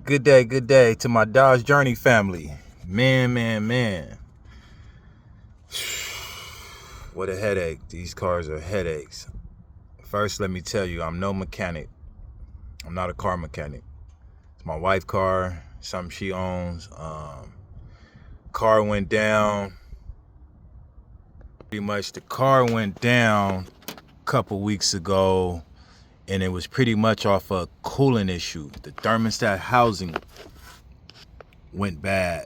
Good day to my Dodge Journey family. Man. What a headache. These cars are headaches. First, let me tell you, I'm no mechanic. I'm not a car mechanic. It's my wife's car, something she owns. Car went down. Pretty much the car went down a couple weeks ago, and it was pretty much off a coolant issue. The thermostat housing went bad.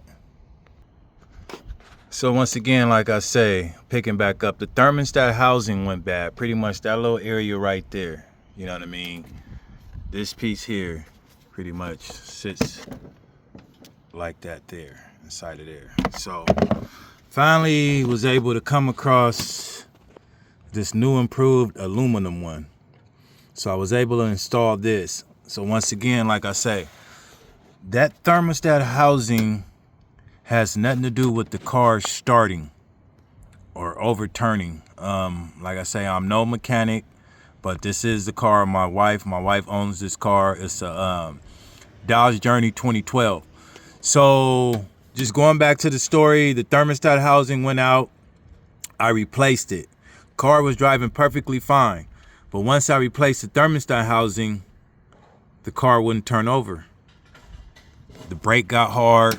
So once again, like I say, picking back up, the thermostat housing went bad. Pretty much that little area right there. You know what I mean? This piece here pretty much sits like that there, inside of there. So finally was able to come across this new improved aluminum one. So I was able to install this. So once again, like I say, that thermostat housing has nothing to do with the car starting or overturning. Like I say, I'm no mechanic, but this is the car of my wife. My wife owns this car. It's a Dodge Journey 2012. So just going back to the story, the thermostat housing went out. I replaced it. Car was driving perfectly fine. But once I replaced the thermostat housing, the car wouldn't turn over. The brake got hard,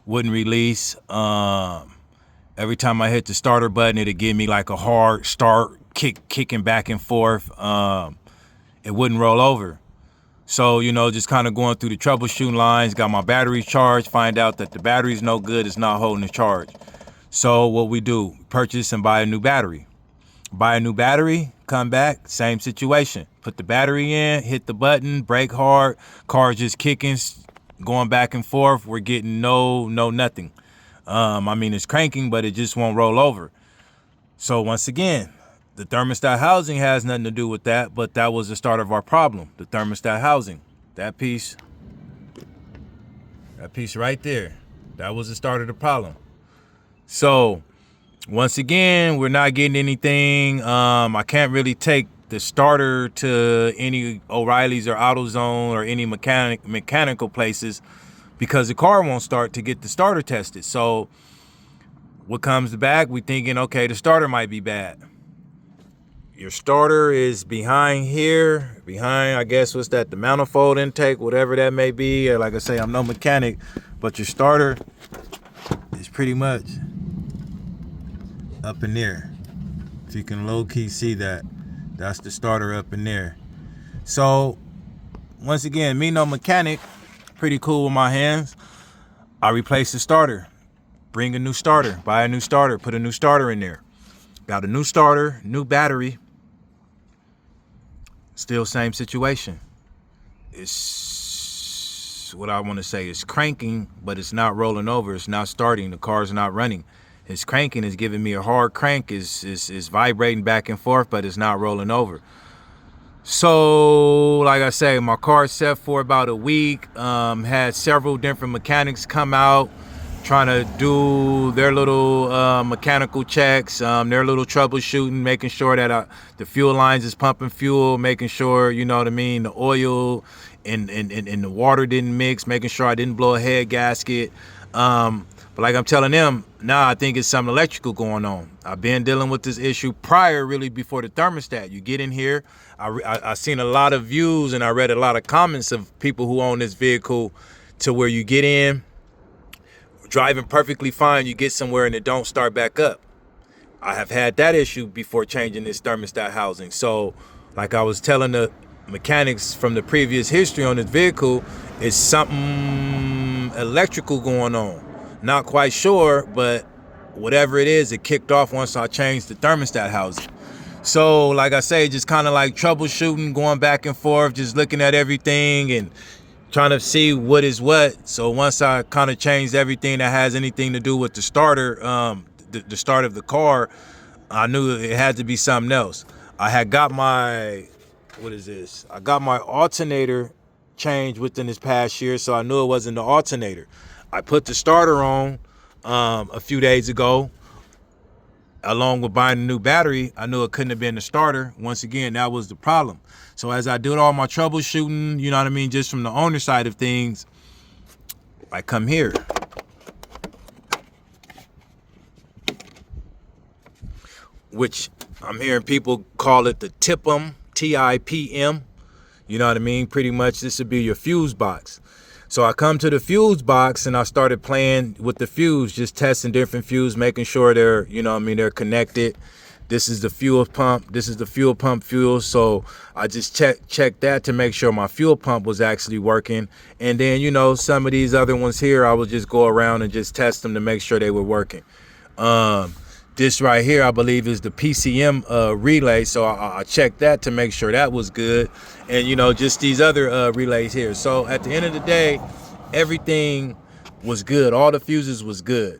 wouldn't release. Every time I hit the starter button, it'd give me like a hard start, kicking back and forth. It wouldn't roll over. So, just kind of going through the troubleshooting lines, got my batteries charged, find out that the battery's no good, it's not holding the charge. So what we do, purchase and buy a new battery. Buy a new battery, come back, same situation. Put the battery in, hit the button, brake hard, car just kicking, going back and forth. We're getting no nothing. It's cranking, but it just won't roll over. So once again, the thermostat housing has nothing to do with that, but that was the start of our problem. The thermostat housing, that piece right there, that was the start of the problem. So once again, we're not getting anything. I can't really take the starter to any O'Reilly's or AutoZone or any mechanical places because the car won't start to get the starter tested. So what comes back, we thinking, okay, the starter might be bad. Your starter is behind here, I guess, what's that, the manifold intake, whatever that may be. Like I say, I'm no mechanic, but your starter is pretty much up in there. If you can low-key see that, that's the starter up in there. So once again, me no mechanic, pretty cool with my hands. I replace the starter, bring a new starter, buy a new starter, put a new starter in there. Got a new starter, new battery. Still same situation. It's what I want to say is cranking, but it's not rolling over. It's not starting. The car's not running. It's cranking, is giving me a hard crank, is vibrating back and forth, but it's not rolling over. So, like I say, my car set for about a week. Had several different mechanics come out, trying to do their little mechanical checks, their little troubleshooting, making sure that the fuel lines is pumping fuel, making sure, the oil and the water didn't mix, making sure I didn't blow a head gasket. But like I'm telling them, I think it's something electrical going on. I've been dealing with this issue prior, really, before the thermostat. You get in here, I seen a lot of views and I read a lot of comments of people who own this vehicle to where you get in, driving perfectly fine, you get somewhere and it don't start back up. I have had that issue before changing this thermostat housing. So like I was telling the mechanics from the previous history on this vehicle, it's something electrical going on. Not quite sure, but whatever it is, it kicked off once I changed the thermostat housing. So like I say, just kind of like troubleshooting, going back and forth, just looking at everything and trying to see what is what. So once I kind of changed everything that has anything to do with the starter, the start of the car, I knew it had to be something else. I had got my, I got my alternator changed within this past year, so I knew it wasn't the alternator. I put the starter on a few days ago. along with buying a new battery, I knew it couldn't have been the starter. Once again, that was the problem. So as I did all my troubleshooting, you know what I mean, just from the owner side of things, I come here. Which I'm hearing people call it the TIPM, T-I-P-M. You know what I mean? Pretty much this would be your fuse box. So I come to the fuse box and I started playing with the fuse, just testing different fuse, making sure they're, you know what I mean, they're connected. This is the fuel pump. This is the fuel pump fuel. So I just checked that to make sure my fuel pump was actually working. And then, you know, some of these other ones here, I would just go around and just test them to make sure they were working. This right here, I believe, is the PCM relay. So I checked that to make sure that was good. And, you know, just these other relays here. So at the end of the day, everything was good. All the fuses was good.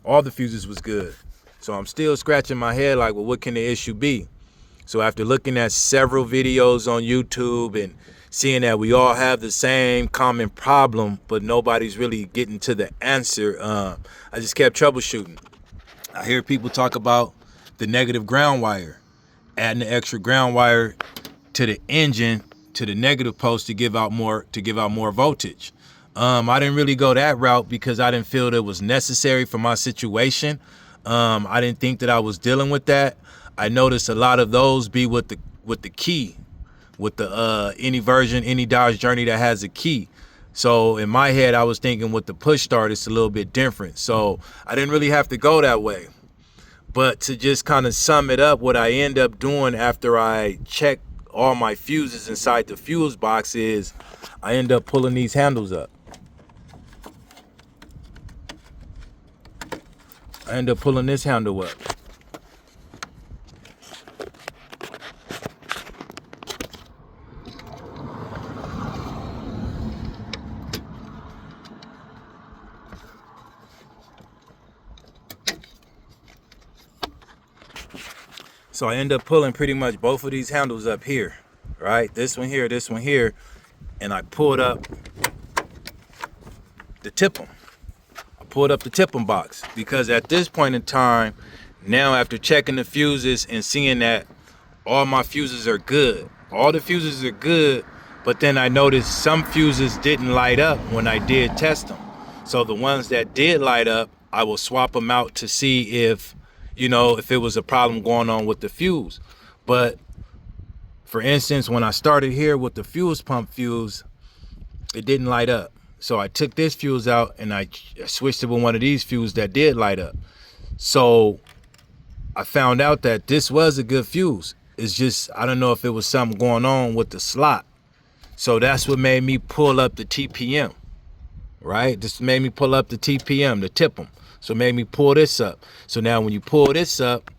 All the fuses was good. So I'm still scratching my head like, well, what can the issue be? So after looking at several videos on YouTube and seeing that we all have the same common problem, but nobody's really getting to the answer, I just kept troubleshooting. I hear people talk about the negative ground wire, adding the extra ground wire to the engine, to the negative post to give out more voltage. I didn't really go that route because I didn't feel that it was necessary for my situation. I didn't think that I was dealing with that. I noticed a lot of those be with the key, with the any Dodge Journey that has a key. So in my head, I was thinking with the push start, it's a little bit different. So I didn't really have to go that way. But to just kind of sum it up, what I end up doing after I check all my fuses inside the fuse box is I end up pulling these handles up. I end up pulling this handle up. So I end up pulling pretty much both of these handles up here, right? This one here, and I pulled up the TIPM. I pulled up the TIPM box because at this point in time, now after checking the fuses and seeing that all my fuses are good, all the fuses are good, but then I noticed some fuses didn't light up when I did test them. So the ones that did light up, I will swap them out to see if, you know, if it was a problem going on with the fuse. But for instance, when I started here with the fuse pump fuse, it didn't light up. So I took this fuse out and I switched it with one of these fuses that did light up. So I found out that this was a good fuse. It's just, I don't know if it was something going on with the slot. So that's what made me pull up the TPM, right? This made me pull up the TPM, the TIPM. So it made me pull this up. So now when you pull this up,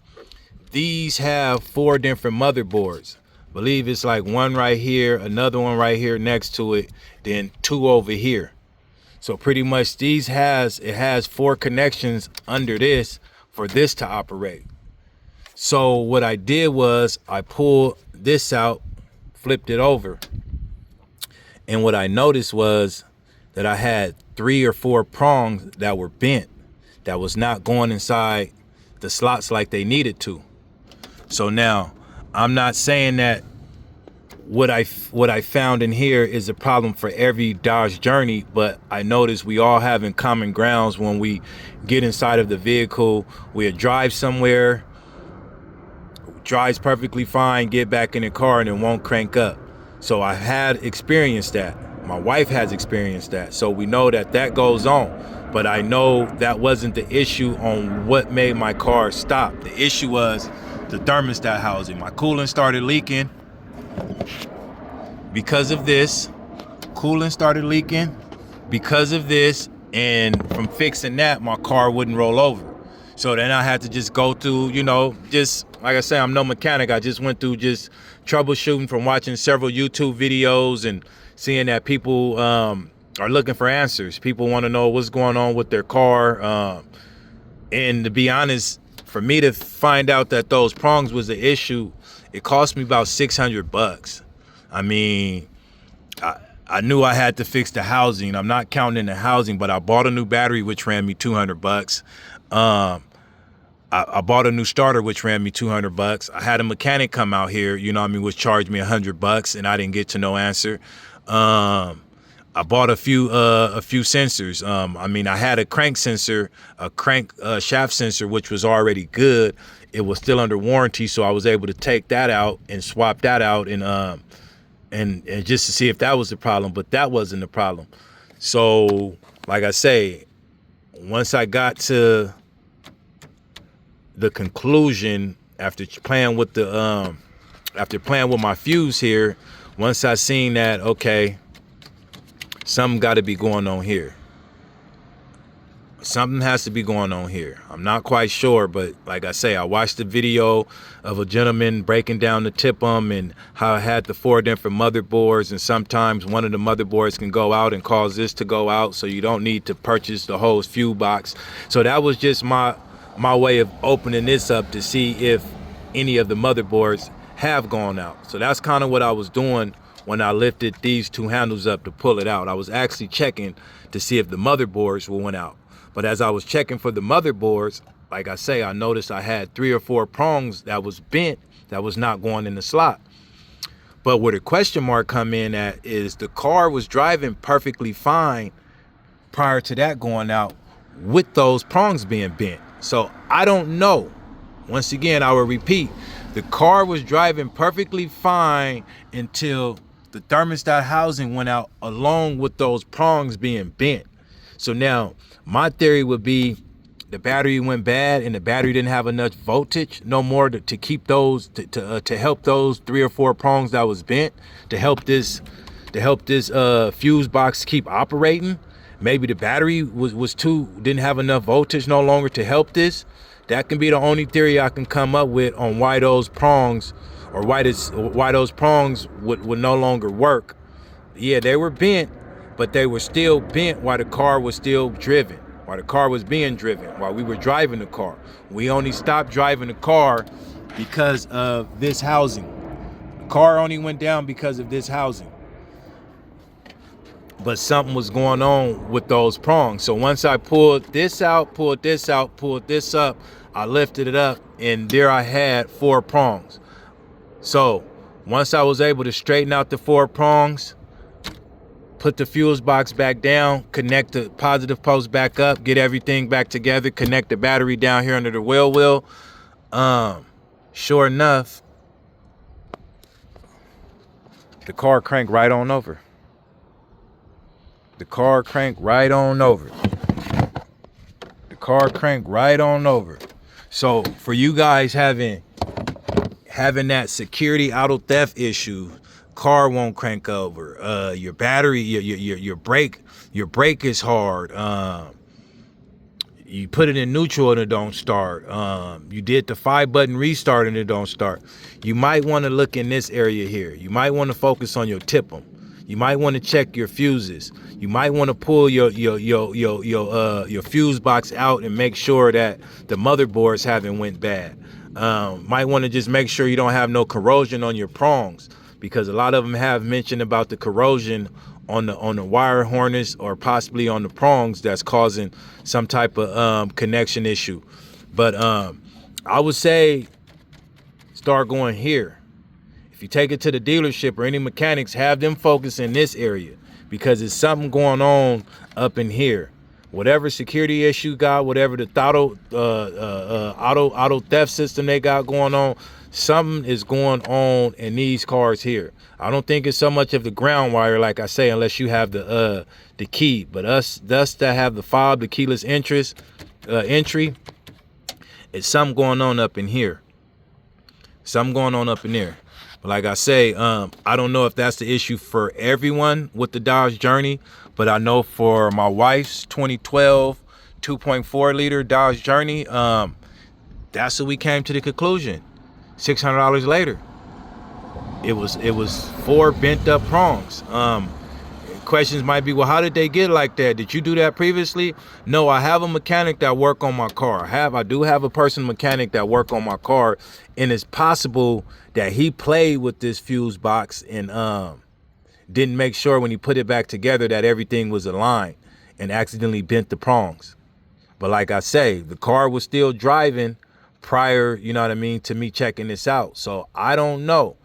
these have 4 different motherboards. I believe it's like one right here, another one right here next to it, then 2 over here. So pretty much it has 4 connections under this for this to operate. So what I did was I pulled this out, flipped it over. And what I noticed was that I had 3 or 4 prongs that were bent, that was not going inside the slots like they needed to. So now I'm not saying that what I found in here is a problem for every Dodge Journey, but I noticed we all have in common grounds when we get inside of the vehicle. We'll drive somewhere, drives perfectly fine, get back in the car and it won't crank up. So I had experienced that. My wife has experienced that. So we know that that goes on. But I know that wasn't the issue on what made my car stop. The issue was the thermostat housing. My coolant started leaking because of this. Coolant started leaking because of this. And from fixing that, my car wouldn't roll over. So then I had to just go through, you know, just like I say, I'm no mechanic. I just went through just troubleshooting from watching several YouTube videos and seeing that people are looking for answers. People want to know what's going on with their car. And to be honest, for me to find out that those prongs was the issue, it cost me about $600. I mean, I knew I had to fix the housing. I'm not counting the housing, but I bought a new battery, which ran me $200. I bought a new starter, which ran me $200. I had a mechanic come out here, you know what I mean, which charged me $100, and I didn't get to no answer. I bought a few sensors. I mean, I had a crank sensor, a crank shaft sensor, which was already good. It was still under warranty, so I was able to take that out and swap that out and just to see if that was the problem, but that wasn't the problem. So, like I say, once I got to the conclusion after playing with my fuse here, once I seen that, okay, something got to be going on here. Something has to be going on here. I'm not quite sure, but like I say, I watched the video of a gentleman breaking down the TIPM and how it had the 4 different motherboards, and sometimes one of the motherboards can go out and cause this to go out, so you don't need to purchase the whole fuse box. So that was just my way of opening this up to see if any of the motherboards have gone out. So that's kind of what I was doing when I lifted these 2 handles up to pull it out. I was actually checking to see if the motherboards went out. But as I was checking for the motherboards, like I say, I noticed I had 3 or 4 prongs that was bent, that was not going in the slot. But where the question mark come in at is the car was driving perfectly fine prior to that going out with those prongs being bent. So I don't know. Once again, I will repeat, the car was driving perfectly fine until the thermostat housing went out along with those prongs being bent. So now my theory would be the battery went bad and the battery didn't have enough voltage no more to keep those to help those 3 or 4 prongs that was bent to help this fuse box keep operating. Maybe the battery didn't have enough voltage no longer to help this. That can be the only theory I can come up with on why those prongs or why those prongs would no longer work. Yeah, they were bent, but they were still bent while the car was still driven, while the car was being driven, while we were driving the car. We only stopped driving the car because of this housing. The car only went down because of this housing. But something was going on with those prongs. So once I pulled this out, pulled this out, pulled this up, I lifted it up, and there I had 4 prongs. So once I was able to straighten out the 4 prongs, put the fuse box back down, connect the positive post back up, get everything back together, connect the battery down here under the wheel. Sure enough, the car cranked right on over. The car cranked right on over. The car cranked right on over. So for you guys having that security auto theft issue, car won't crank over. Your battery, your brake is hard. You put it in neutral and it don't start. You did the 5-button restart and it don't start. You might want to look in this area here. You might want to focus on your TIPM. You might want to check your fuses. You might want to pull your fuse box out and make sure that the motherboards haven't went bad. Might want to just make sure you don't have no corrosion on your prongs, because a lot of them have mentioned about the corrosion on the wire harness or possibly on the prongs that's causing some type of connection issue. But I would say start going here. If you take it to the dealership or any mechanics, have them focus in this area, because there's something going on up in here. Whatever security issue got, whatever the auto theft system they got going on, something is going on in these cars here. I don't think it's so much of the ground wire, like I say, unless you have the key. But us that have the fob, the keyless entry, it's something going on up in here. Something going on up in there. But like I say, I don't know if that's the issue for everyone with the Dodge Journey, but I know for my wife's 2012 2.4 liter Dodge Journey, that's what we came to the conclusion. $600 later, it was 4 bent up prongs. Questions might be, well, how did they get like that? Did you do that previously? No, I have a mechanic that work on my car. I do have a person mechanic that work on my car, and it's possible that he played with this fuse box and didn't make sure when he put it back together that everything was aligned and accidentally bent the prongs. But like I say, the car was still driving prior, you know what I mean, to me checking this out. So I don't know.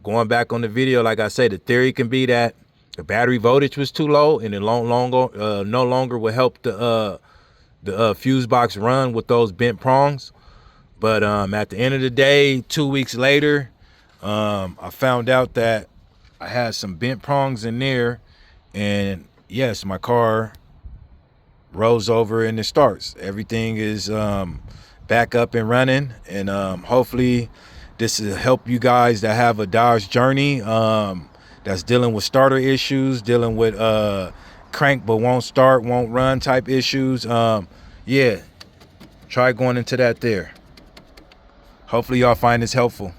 Going back on the video, like I say, the theory can be that the battery voltage was too low and it no longer will help the fuse box run with those bent prongs. But at the end of the day, 2 weeks later, I found out that I had some bent prongs in there, and yes, my car rolls over and it starts. Everything is back up and running, and hopefully this will help you guys that have a Dodge Journey that's dealing with starter issues, dealing with crank but won't start, won't run type issues. Yeah, try going into that there. Hopefully y'all find this helpful.